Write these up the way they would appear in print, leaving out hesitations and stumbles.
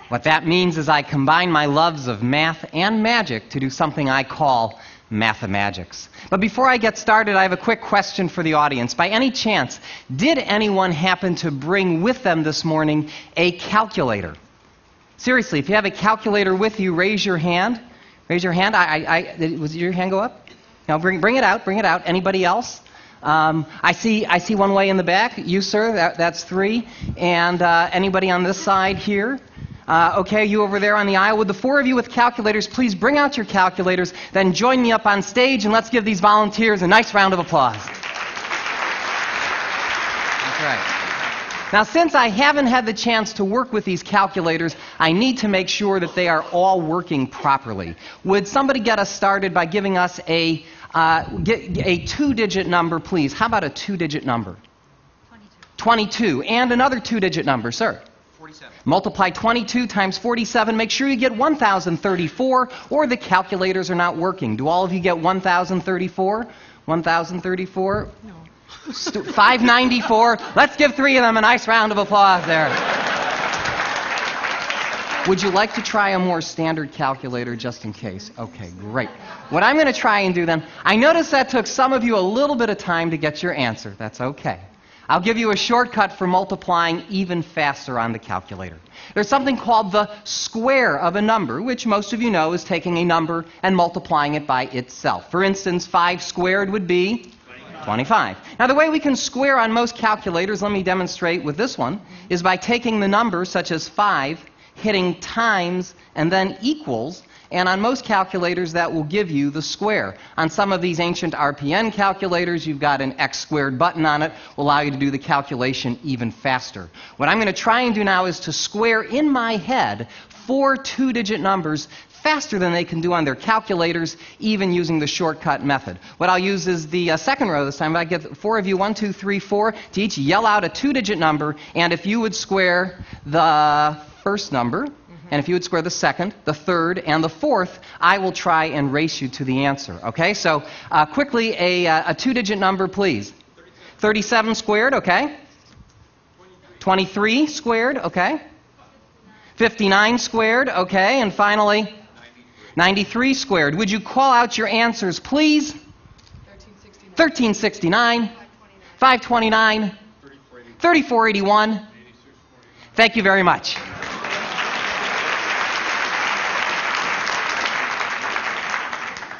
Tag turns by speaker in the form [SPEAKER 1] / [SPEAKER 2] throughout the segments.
[SPEAKER 1] What that means is I combine my loves of math and magic to do something I call mathemagics. But before I get started, I have a quick question for the audience. By any chance, did anyone happen to bring with them this morning a calculator? Seriously, if you have a calculator with you, raise your hand. Raise your hand. Was your hand go up? Now bring it out. Bring it out. Anybody else? I see one way in the back. You, sir. That's three. And anybody on this side here? Okay, you over there on the aisle. Would the four of you with calculators please bring out your calculators, then join me up on stage, and let's give these volunteers a nice round of applause. That's right. Now, since I haven't had the chance to work with these calculators, I need to make sure that they are all working properly. Would somebody get us started by giving us a two-digit number, please? How about a two-digit number? 22. And another two-digit number, sir? 47. Multiply 22 times 47. Make sure you get 1,034, or the calculators are not working. Do all of you get 1,034? 1,034? No. 594. Let's give three of them a nice round of applause there. Would you like to try a more standard calculator just in case? Okay, great. What I'm going to try and do then, I noticed that took some of you a little bit of time to get your answer. That's okay. I'll give you a shortcut for multiplying even faster on the calculator. There's something called the square of a number, which most of you know is taking a number and multiplying it by itself. For instance, 5 squared would be 25. Now, the way we can square on most calculators, let me demonstrate with this one, is by taking the number such as 5, hitting times, and then equals. And on most calculators, that will give you the square. On some of these ancient RPN calculators, you've got an X squared button on it, will allow you to do the calculation even faster. What I'm going to try and do now is to square in my head 4 two-digit numbers faster than they can do on their calculators, even using the shortcut method. What I'll use is the second row this time. I get 4 of you, 1, 2, 3, 4, to each yell out a two-digit number, and if you would square the first number, and if you would square the second, the third, and the fourth, I will try and race you to the answer. Okay, so quickly, a two-digit number, please. 37 squared, okay. 23 squared, okay. 59 squared, okay. And finally, 93 squared. Would you call out your answers, please? 1369, 529, 3481. Thank you very much.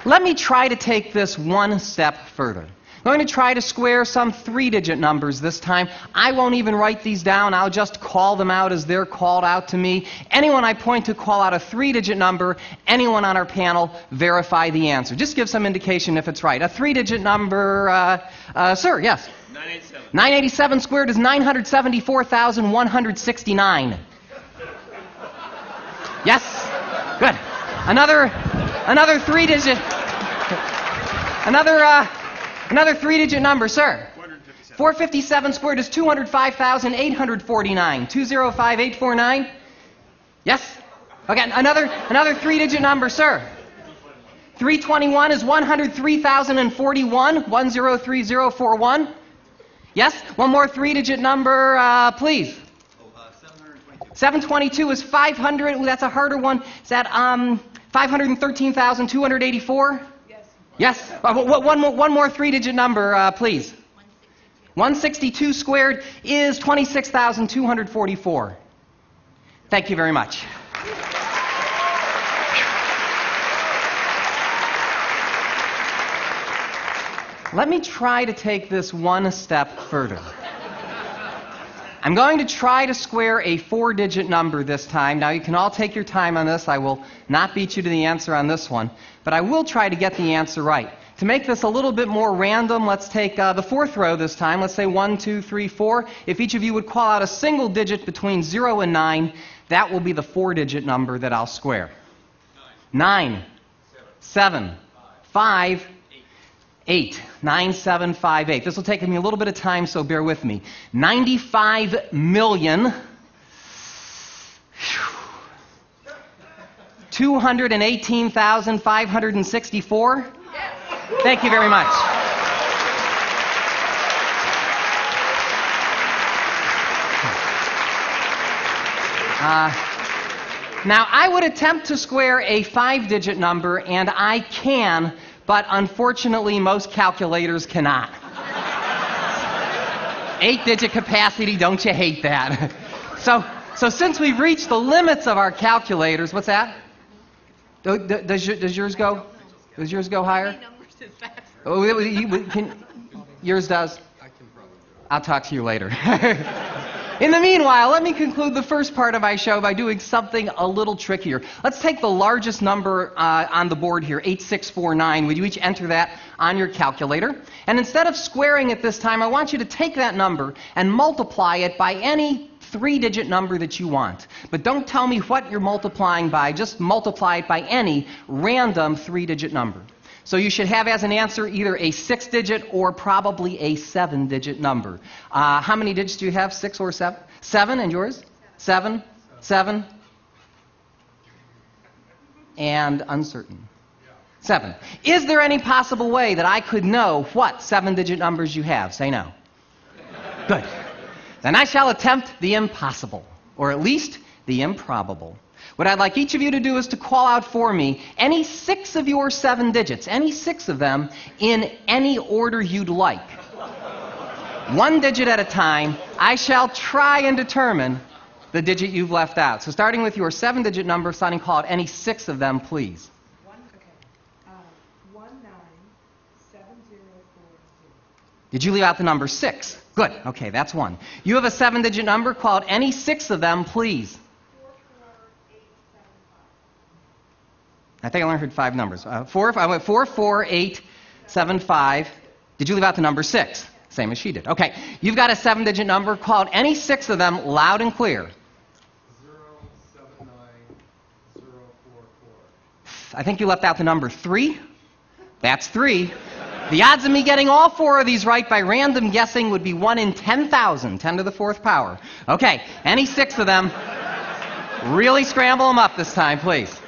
[SPEAKER 1] Let me try to take this one step further. I'm going to try to square some three-digit numbers this time. I won't even write these down. I'll just call them out as they're called out to me. Anyone I point to call out a three-digit number. Anyone on our panel verify the answer. Just give some indication if it's right. A three-digit number, sir, yes? 987. 987 squared is 974,169. Yes? Good. Another three-digit. Another three-digit number, sir. 457 squared is 205,849. 205,849. Yes. Okay. Another three-digit number, sir. 321 is 103,041. 103041. Yes. One more three-digit number, please. 722 is 500. Ooh, that's a harder one. Is that 513,284? Yes. One more three-digit number, please. 162 squared is 26,244. Thank you very much. Let me try to take this one step further. I'm going to try to square a four-digit number this time. Now, you can all take your time on this. I will not beat you to the answer on this one, but I will try to get the answer right. To make this a little bit more random, let's take the fourth row this time. Let's say 1, 2, 3, 4. If each of you would call out a single digit between 0 and 9, that will be the four-digit number that I'll square. 9, 7, 5, 8. 9758. This will take me a little bit of time, so bear with me. 95 million 218,564. Thank you very much. Now, I would attempt to square a 5-digit number, and I can, but unfortunately, most calculators cannot. 8-digit capacity, don't you hate that? So since we've reached the limits of our calculators, what's that? Does yours go? Does yours go higher? Yours does? I'll talk to you later. In the meanwhile, let me conclude the first part of my show by doing something a little trickier. Let's take the largest number on the board here, 8649. Would you each enter that on your calculator? And instead of squaring it this time, I want you to take that number and multiply it by any 3-digit number that you want. But don't tell me what you're multiplying by. Just multiply it by any random 3-digit number. So you should have as an answer either a 6-digit or probably a 7-digit number. How many digits do you have? 6 or 7? 7, and yours? 7, 7, and uncertain. 7. Is there any possible way that I could know what 7-digit numbers you have? Say no. Good. Then I shall attempt the impossible, or at least the improbable. What I'd like each of you to do is to call out for me any 6 of your 7 digits, any 6 of them, in any order you'd like. 1 digit at a time, I shall try and determine the digit you've left out. So starting with your 7-digit number, Sonny, call out any 6 of them, please.
[SPEAKER 2] 197040.
[SPEAKER 1] Did you leave out the number 6? Good. Okay, that's 1. You have a 7-digit number, call out any 6 of them, please. I think I only heard 5 numbers. 44875. Did you leave out the number 6? Same as she did. Okay. You've got a 7-digit number. Call out any 6 of them loud and clear.
[SPEAKER 2] 079044.
[SPEAKER 1] I think you left out the number 3. That's 3. The odds of me getting all 4 of these right by random guessing would be 1 in 10,000, 10 to the 4th power. Okay. Any 6 of them. Really scramble them up this time, please.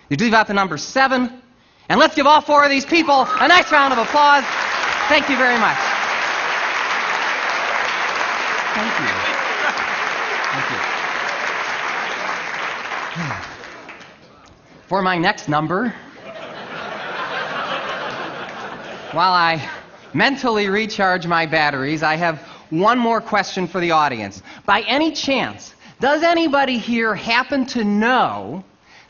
[SPEAKER 1] You leave out the number 7. And let's give all 4 of these people a nice round of applause. Thank you very much. Thank you. Thank you. For my next number, while I mentally recharge my batteries, I have one more question for the audience. By any chance, does anybody here happen to know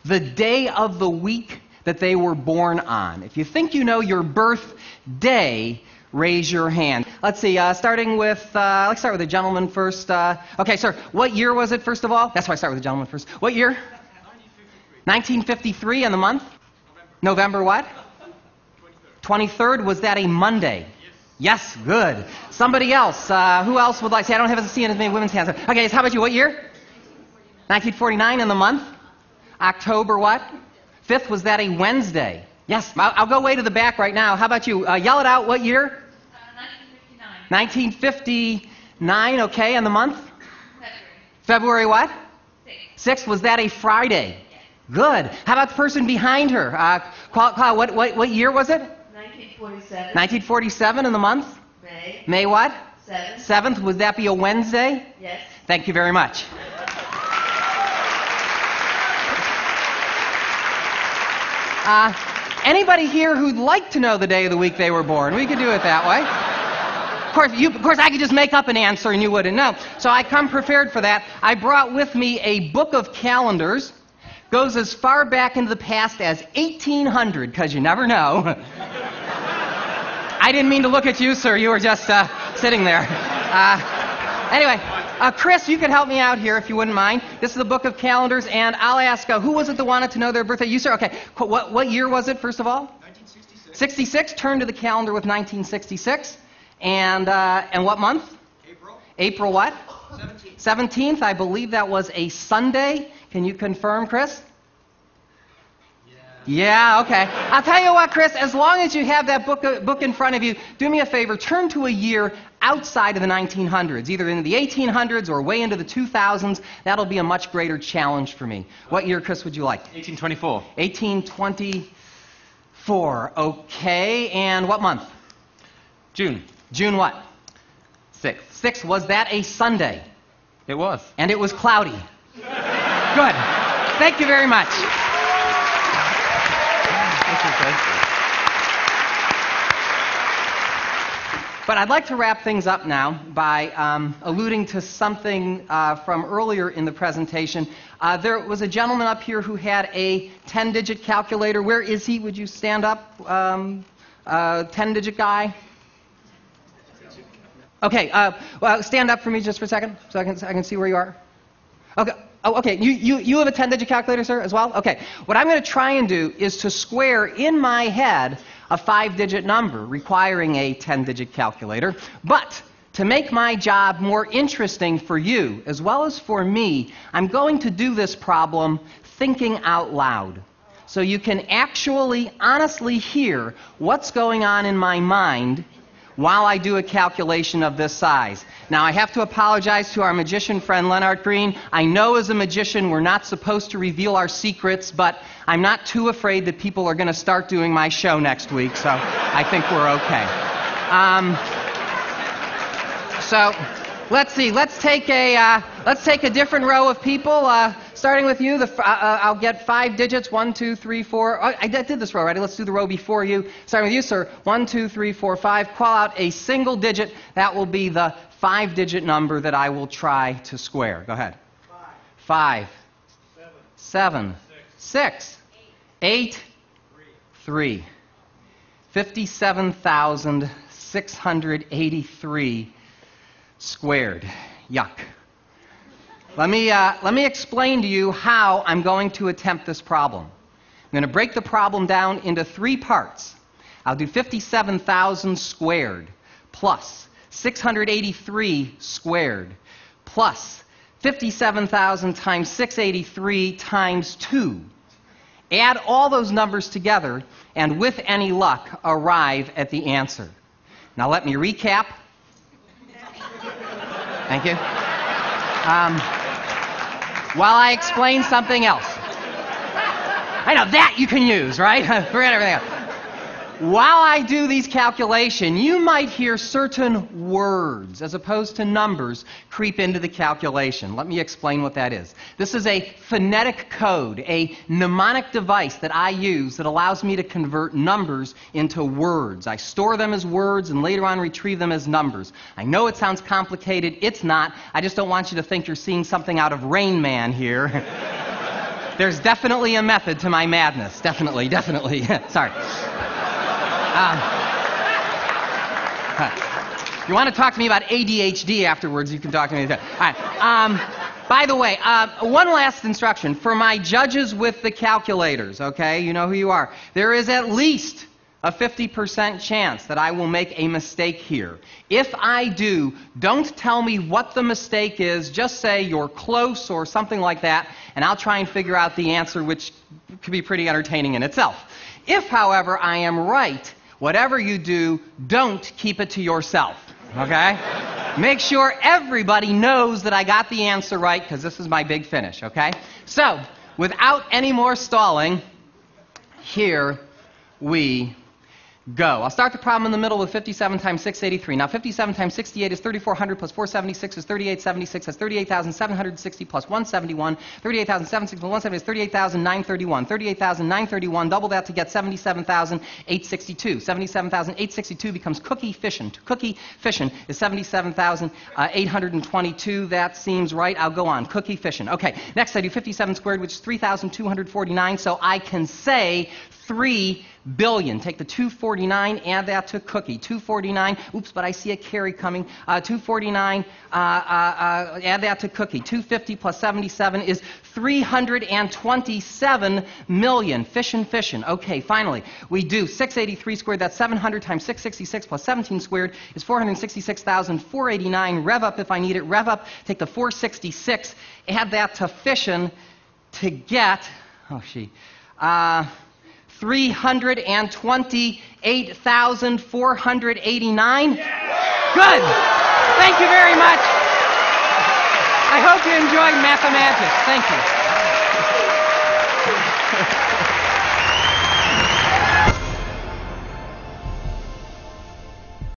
[SPEAKER 1] the day of the week that they were born on? If you think you know your birthday, raise your hand. Let's see, starting with, let's start with the gentleman first. Okay, sir, what year was it, first of all? That's why I start with the gentleman first. What year? 1953, and the month? November what? 23rd. Was that a Monday? Yes, good. Somebody else, who else would like to say? I don't have to see as many women's hands. Okay, so how about you? What year? 1949, and the month? October what? 5th, was that a Wednesday? Yes, I'll go way to the back right now. How about you? Yell it out. What year? 1959. 1959, okay. And the month? February what? 6th, was that a Friday? Yes. Good. How about the person behind her? What year was it?
[SPEAKER 3] 1947.
[SPEAKER 1] 1947, and the month?
[SPEAKER 3] May.
[SPEAKER 1] May what?
[SPEAKER 3] 7th.
[SPEAKER 1] 7th, would that be a Wednesday?
[SPEAKER 3] Yes.
[SPEAKER 1] Thank you very much. Anybody here who'd like to know the day of the week they were born? We could do it that way. Of course, I could just make up an answer and you wouldn't know. So I come prepared for that. I brought with me a book of calendars. Goes as far back into the past as 1800, because you never know. I didn't mean to look at you, sir. You were just sitting there. Anyway, Chris, you could help me out here if you wouldn't mind. This is the book of calendars, and I'll ask, who was it that wanted to know their birthday? You, sir? Okay. What year was it, first of all?
[SPEAKER 2] 1966.
[SPEAKER 1] 66. Turn to the calendar with 1966. And what month?
[SPEAKER 2] April.
[SPEAKER 1] April what?
[SPEAKER 2] 17th.
[SPEAKER 1] 17th. I believe that was a Sunday. Can you confirm, Chris? Yeah, okay. I'll tell you what, Chris, as long as you have that book in front of you, do me a favor, turn to a year outside of the 1900s, either into the 1800s or way into the 2000s. That'll be a much greater challenge for me. What year, Chris, would you like?
[SPEAKER 2] 1824.
[SPEAKER 1] 1824, okay. And what month?
[SPEAKER 2] June.
[SPEAKER 1] June what?
[SPEAKER 2] 6.
[SPEAKER 1] 6, was that a Sunday?
[SPEAKER 2] It was.
[SPEAKER 1] And it was cloudy. Good. Thank you very much. But I'd like to wrap things up now by alluding to something from earlier in the presentation. There was a gentleman up here who had a 10-digit calculator. Where is he? Would you stand up? 10-digit guy? Okay, well, stand up for me just for a second so I can see where you are. Okay. Oh, okay. You have a 10-digit calculator, sir, as well? Okay. What I'm going to try and do is to square in my head a 5-digit number requiring a 10-digit calculator. But to make my job more interesting for you as well as for me, I'm going to do this problem thinking out loud. So you can actually honestly hear what's going on in my mind while I do a calculation of this size. Now, I have to apologize to our magician friend Leonard Green. I know as a magician we're not supposed to reveal our secrets, but I'm not too afraid that people are going to start doing my show next week, so I think we're okay. So let's see. Let's take a different row of people. Starting with you, I'll get 5 digits. 1, 2, 3, 4. I did this row already. Let's do the row before you. Starting with you, sir. 1, 2, 3, 4, 5. Call out a single digit. That will be the 5-digit number that I will try to square. Go ahead. 5. 7. 6. 8. 3. 57,683 squared. Yuck. Let me explain to you how I'm going to attempt this problem. I'm going to break the problem down into 3 parts. I'll do 57,000 squared plus 683 squared plus 57,000 times 683 times 2. Add all those numbers together and with any luck arrive at the answer. Now let me recap. Thank you. While I explain something else. I know, that you can use, right? Forget everything else. While I do these calculations, you might hear certain words, as opposed to numbers, creep into the calculation. Let me explain what that is. This is a phonetic code, a mnemonic device that I use that allows me to convert numbers into words. I store them as words and later on retrieve them as numbers. I know it sounds complicated. It's not. I just don't want you to think you're seeing something out of Rain Man here. There's definitely a method to my madness. Definitely. Sorry. You want to talk to me about ADHD afterwards, you can talk to me. All right. By the way, one last instruction. For my judges with the calculators, okay, you know who you are. There is at least a 50% chance that I will make a mistake here. If I do, don't tell me what the mistake is. Just say you're close or something like that, and I'll try and figure out the answer, which could be pretty entertaining in itself. If, however, I am right, whatever you do, don't keep it to yourself, okay? Make sure everybody knows that I got the answer right, because this is my big finish, okay? So, without any more stalling, here we go. I'll start the problem in the middle with 57 times 683. Now, 57 times 68 is 3,400 plus 476 is 3,876. That's 38,760 plus 171. 38,760 plus 170 is 38,931. 38,931, double that to get 77,862. 77,862 becomes cookie fission. Cookie fission is 77,822. That seems right. I'll go on. Cookie fission. Okay, next I do 57 squared, which is 3,249. So I can say 3 billion. Take the 249, add that to cookie. 249, oops, but I see a carry coming. 249, add that to cookie. 250 plus 77 is 327 million. Fission. Okay, finally, we do 683 squared. That's 700 times 666 plus 17 squared is 466,489. Rev up if I need it. Rev up, take the 466, add that to fission to get, 328,489. Good. Thank you very much. I hope you enjoyed mathematics. Thank you.